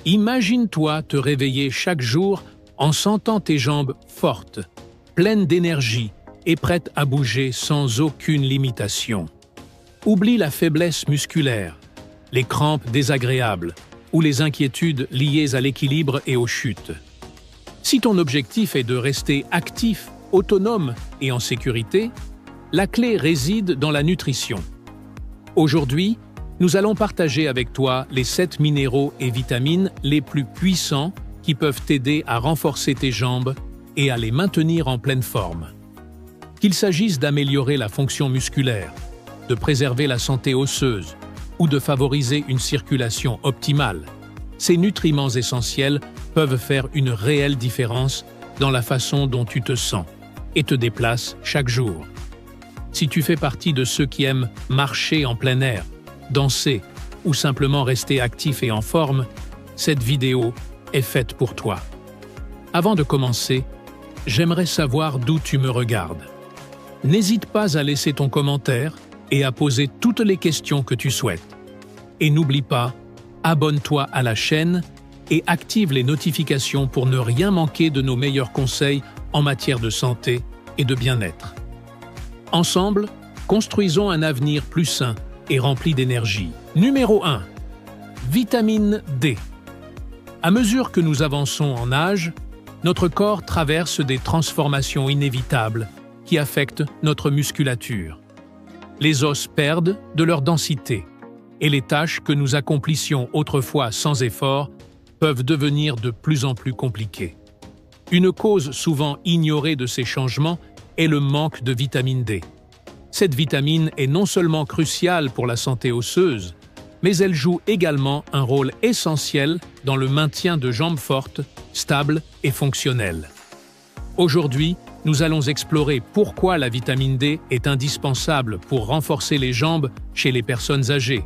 Imagine-toi te réveiller chaque jour en sentant tes jambes fortes, pleines d'énergie et prêtes à bouger sans aucune limitation. Oublie la faiblesse musculaire, les crampes désagréables ou les inquiétudes liées à l'équilibre et aux chutes. Si ton objectif est de rester actif, autonome et en sécurité, la clé réside dans la nutrition. Aujourd'hui, nous allons partager avec toi les 7 minéraux et vitamines les plus puissants qui peuvent t'aider à renforcer tes jambes et à les maintenir en pleine forme. Qu'il s'agisse d'améliorer la fonction musculaire, de préserver la santé osseuse ou de favoriser une circulation optimale, ces nutriments essentiels peuvent faire une réelle différence dans la façon dont tu te sens et te déplaces chaque jour. Si tu fais partie de ceux qui aiment marcher en plein air, danser ou simplement rester actif et en forme, cette vidéo est faite pour toi. Avant de commencer, j'aimerais savoir d'où tu me regardes. N'hésite pas à laisser ton commentaire et à poser toutes les questions que tu souhaites. Et n'oublie pas, abonne-toi à la chaîne et active les notifications pour ne rien manquer de nos meilleurs conseils en matière de santé et de bien-être. Ensemble, construisons un avenir plus sain et rempli d'énergie. Numéro 1. Vitamine D. À mesure que nous avançons en âge, notre corps traverse des transformations inévitables qui affectent notre musculature. Les os perdent de leur densité et les tâches que nous accomplissions autrefois sans effort peuvent devenir de plus en plus compliquées. Une cause souvent ignorée de ces changements est le manque de vitamine D. Cette vitamine est non seulement cruciale pour la santé osseuse, mais elle joue également un rôle essentiel dans le maintien de jambes fortes, stables et fonctionnelles. Aujourd'hui, nous allons explorer pourquoi la vitamine D est indispensable pour renforcer les jambes chez les personnes âgées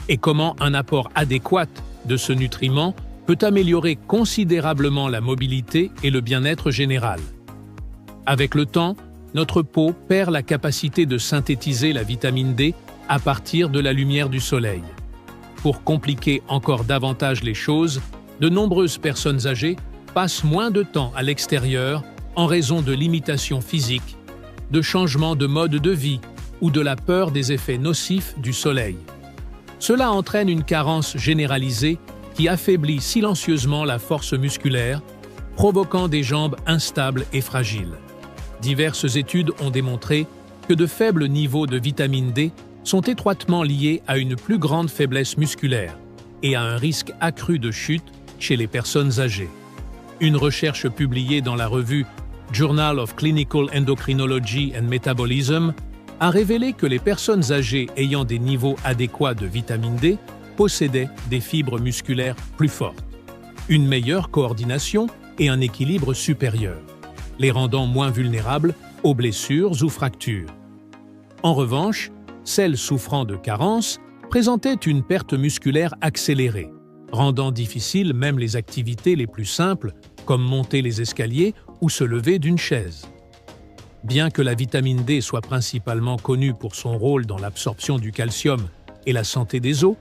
et comment un apport adéquat de ce nutriment peut améliorer considérablement la mobilité et le bien-être général. Avec le temps, notre peau perd la capacité de synthétiser la vitamine D à partir de la lumière du soleil. Pour compliquer encore davantage les choses, de nombreuses personnes âgées passent moins de temps à l'extérieur en raison de limitations physiques, de changements de mode de vie ou de la peur des effets nocifs du soleil. Cela entraîne une carence généralisée qui affaiblit silencieusement la force musculaire, provoquant des jambes instables et fragiles. Diverses études ont démontré que de faibles niveaux de vitamine D sont étroitement liés à une plus grande faiblesse musculaire et à un risque accru de chute chez les personnes âgées. Une recherche publiée dans la revue Journal of Clinical Endocrinology and Metabolism a révélé que les personnes âgées ayant des niveaux adéquats de vitamine D possédaient des fibres musculaires plus fortes, une meilleure coordination et un équilibre supérieur, les rendant moins vulnérables aux blessures ou fractures. En revanche, celles souffrant de carences présentaient une perte musculaire accélérée, rendant difficiles même les activités les plus simples comme monter les escaliers ou se lever d'une chaise. Bien que la vitamine D soit principalement connue pour son rôle dans l'absorption du calcium et la santé des os,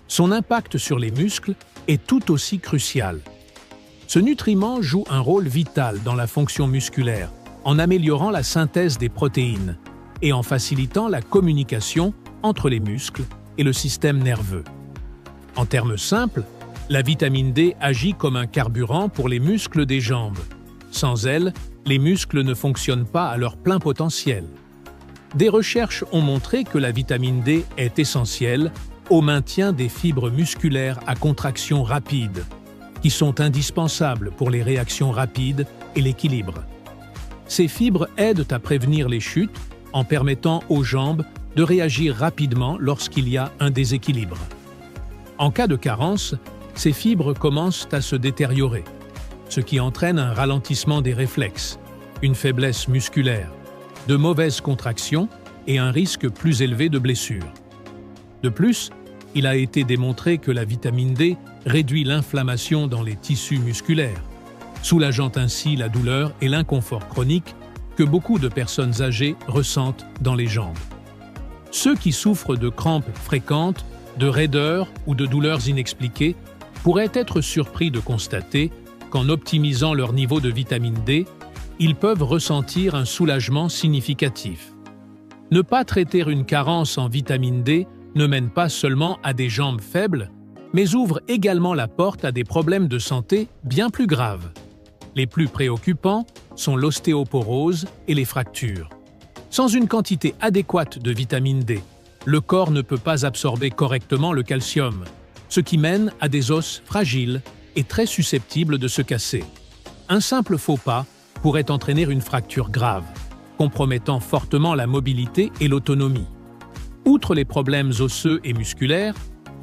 son impact sur les muscles est tout aussi crucial. Ce nutriment joue un rôle vital dans la fonction musculaire, en améliorant la synthèse des protéines et en facilitant la communication entre les muscles et le système nerveux. En termes simples, la vitamine D agit comme un carburant pour les muscles des jambes. Sans elle, les muscles ne fonctionnent pas à leur plein potentiel. Des recherches ont montré que la vitamine D est essentielle au maintien des fibres musculaires à contraction rapide, qui sont indispensables pour les réactions rapides et l'équilibre. Ces fibres aident à prévenir les chutes en permettant aux jambes de réagir rapidement lorsqu'il y a un déséquilibre. En cas de carence, ces fibres commencent à se détériorer, ce qui entraîne un ralentissement des réflexes, une faiblesse musculaire, de mauvaises contractions et un risque plus élevé de blessures. De plus, il a été démontré que la vitamine D réduit l'inflammation dans les tissus musculaires, soulageant ainsi la douleur et l'inconfort chronique que beaucoup de personnes âgées ressentent dans les jambes. Ceux qui souffrent de crampes fréquentes, de raideurs ou de douleurs inexpliquées pourraient être surpris de constater qu'en optimisant leur niveau de vitamine D, ils peuvent ressentir un soulagement significatif. Ne pas traiter une carence en vitamine D ne mène pas seulement à des jambes faibles, mais ouvre également la porte à des problèmes de santé bien plus graves. Les plus préoccupants sont l'ostéoporose et les fractures. Sans une quantité adéquate de vitamine D, le corps ne peut pas absorber correctement le calcium, ce qui mène à des os fragiles et très susceptibles de se casser. Un simple faux pas pourrait entraîner une fracture grave, compromettant fortement la mobilité et l'autonomie. Outre les problèmes osseux et musculaires,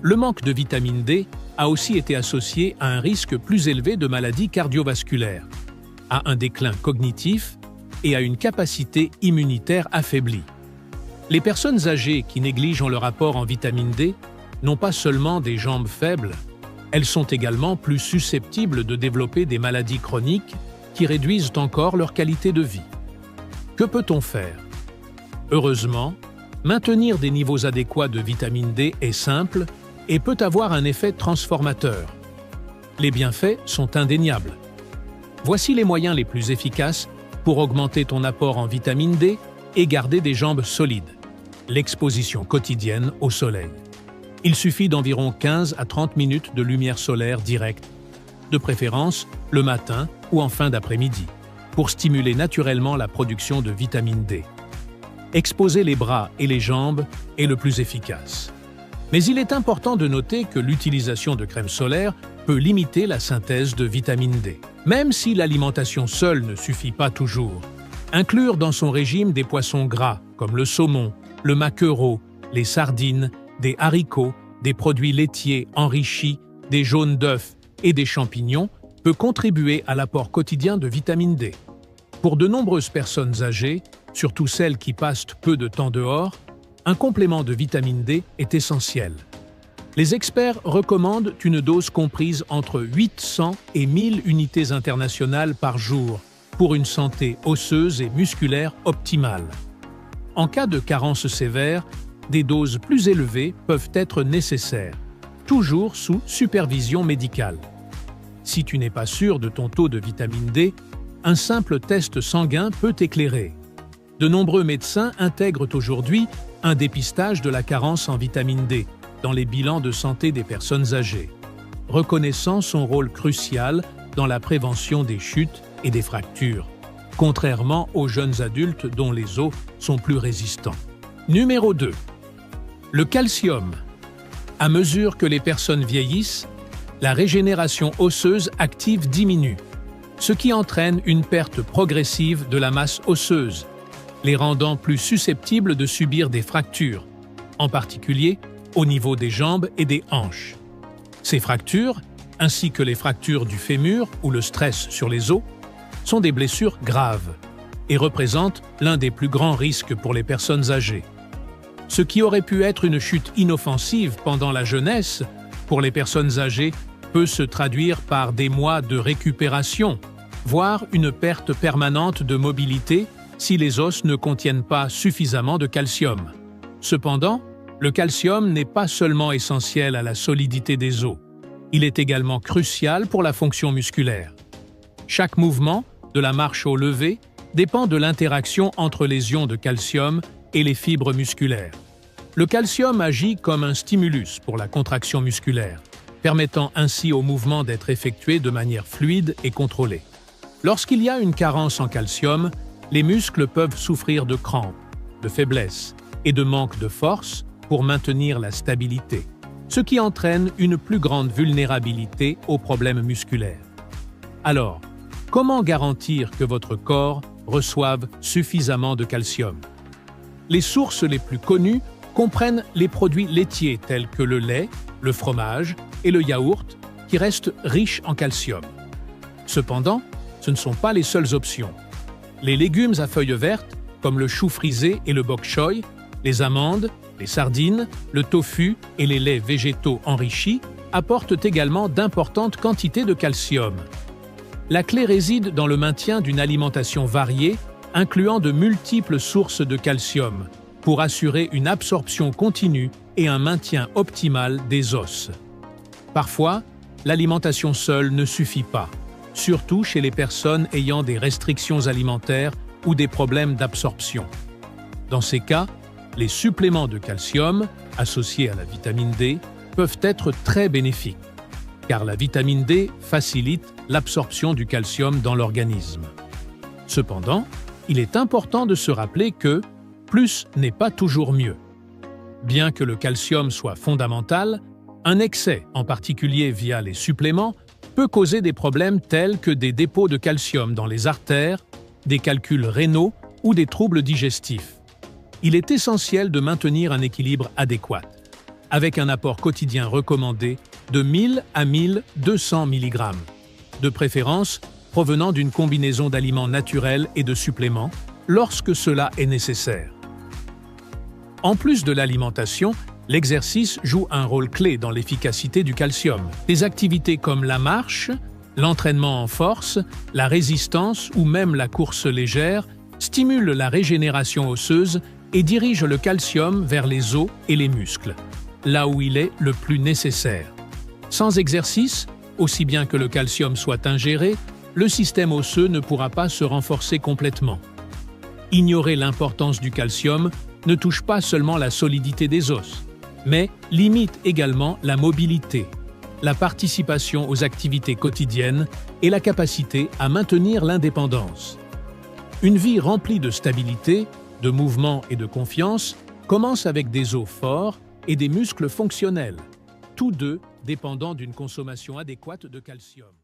le manque de vitamine D a aussi été associé à un risque plus élevé de maladies cardiovasculaires, à un déclin cognitif et à une capacité immunitaire affaiblie. Les personnes âgées qui négligent leur apport en vitamine D n'ont pas seulement des jambes faibles, elles sont également plus susceptibles de développer des maladies chroniques qui réduisent encore leur qualité de vie. Que peut-on faire? Heureusement, maintenir des niveaux adéquats de vitamine D est simple et peut avoir un effet transformateur. Les bienfaits sont indéniables. Voici les moyens les plus efficaces pour augmenter ton apport en vitamine D et garder des jambes solides. L'exposition quotidienne au soleil. Il suffit d'environ 15 à 30 minutes de lumière solaire directe, de préférence le matin ou en fin d'après-midi, pour stimuler naturellement la production de vitamine D. Exposer les bras et les jambes est le plus efficace. Mais il est important de noter que l'utilisation de crème solaire peut limiter la synthèse de vitamine D. Même si l'alimentation seule ne suffit pas toujours, inclure dans son régime des poissons gras comme le saumon, le maquereau, les sardines, des haricots, des produits laitiers enrichis, des jaunes d'œufs et des champignons peut contribuer à l'apport quotidien de vitamine D. Pour de nombreuses personnes âgées, surtout celles qui passent peu de temps dehors, un complément de vitamine D est essentiel. Les experts recommandent une dose comprise entre 800 et 1000 unités internationales par jour pour une santé osseuse et musculaire optimale. En cas de carence sévère, des doses plus élevées peuvent être nécessaires, toujours sous supervision médicale. Si tu n'es pas sûr de ton taux de vitamine D, un simple test sanguin peut t'éclairer. De nombreux médecins intègrent aujourd'hui un dépistage de la carence en vitamine D dans les bilans de santé des personnes âgées, reconnaissant son rôle crucial dans la prévention des chutes et des fractures, contrairement aux jeunes adultes dont les os sont plus résistants. Numéro 2. Le calcium. À mesure que les personnes vieillissent, la régénération osseuse active diminue, ce qui entraîne une perte progressive de la masse osseuse, les rendant plus susceptibles de subir des fractures, en particulier au niveau des jambes et des hanches. Ces fractures, ainsi que les fractures du fémur ou le stress sur les os, sont des blessures graves et représentent l'un des plus grands risques pour les personnes âgées. Ce qui aurait pu être une chute inoffensive pendant la jeunesse, pour les personnes âgées, peut se traduire par des mois de récupération, voire une perte permanente de mobilité si les os ne contiennent pas suffisamment de calcium. Cependant, le calcium n'est pas seulement essentiel à la solidité des os, il est également crucial pour la fonction musculaire. Chaque mouvement, de la marche au lever, dépend de l'interaction entre les ions de calcium et les fibres musculaires. Le calcium agit comme un stimulus pour la contraction musculaire, permettant ainsi au mouvement d'être effectué de manière fluide et contrôlée. Lorsqu'il y a une carence en calcium, les muscles peuvent souffrir de crampes, de faiblesse et de manque de force pour maintenir la stabilité, ce qui entraîne une plus grande vulnérabilité aux problèmes musculaires. Alors, comment garantir que votre corps reçoive suffisamment de calcium? Les sources les plus connues comprennent les produits laitiers tels que le lait, le fromage et le yaourt qui restent riches en calcium. Cependant, ce ne sont pas les seules options. Les légumes à feuilles vertes, comme le chou frisé et le bok choy, les amandes, les sardines, le tofu et les laits végétaux enrichis apportent également d'importantes quantités de calcium. La clé réside dans le maintien d'une alimentation variée, incluant de multiples sources de calcium, pour assurer une absorption continue et un maintien optimal des os. Parfois, l'alimentation seule ne suffit pas, surtout chez les personnes ayant des restrictions alimentaires ou des problèmes d'absorption. Dans ces cas, les suppléments de calcium, associés à la vitamine D, peuvent être très bénéfiques, car la vitamine D facilite l'absorption du calcium dans l'organisme. Cependant, il est important de se rappeler que plus n'est pas toujours mieux. Bien que le calcium soit fondamental, un excès, en particulier via les suppléments, peut causer des problèmes tels que des dépôts de calcium dans les artères, des calculs rénaux ou des troubles digestifs. Il est essentiel de maintenir un équilibre adéquat, avec un apport quotidien recommandé de 1000 à 1200 mg, de préférence provenant d'une combinaison d'aliments naturels et de suppléments, lorsque cela est nécessaire. En plus de l'alimentation, l'exercice joue un rôle clé dans l'efficacité du calcium. Des activités comme la marche, l'entraînement en force, la résistance ou même la course légère stimulent la régénération osseuse et dirigent le calcium vers les os et les muscles, là où il est le plus nécessaire. Sans exercice, aussi bien que le calcium soit ingéré, le système osseux ne pourra pas se renforcer complètement. Ignorer l'importance du calcium ne touche pas seulement la solidité des os, mais limite également la mobilité, la participation aux activités quotidiennes et la capacité à maintenir l'indépendance. Une vie remplie de stabilité, de mouvement et de confiance commence avec des os forts et des muscles fonctionnels, tous deux dépendant d'une consommation adéquate de calcium.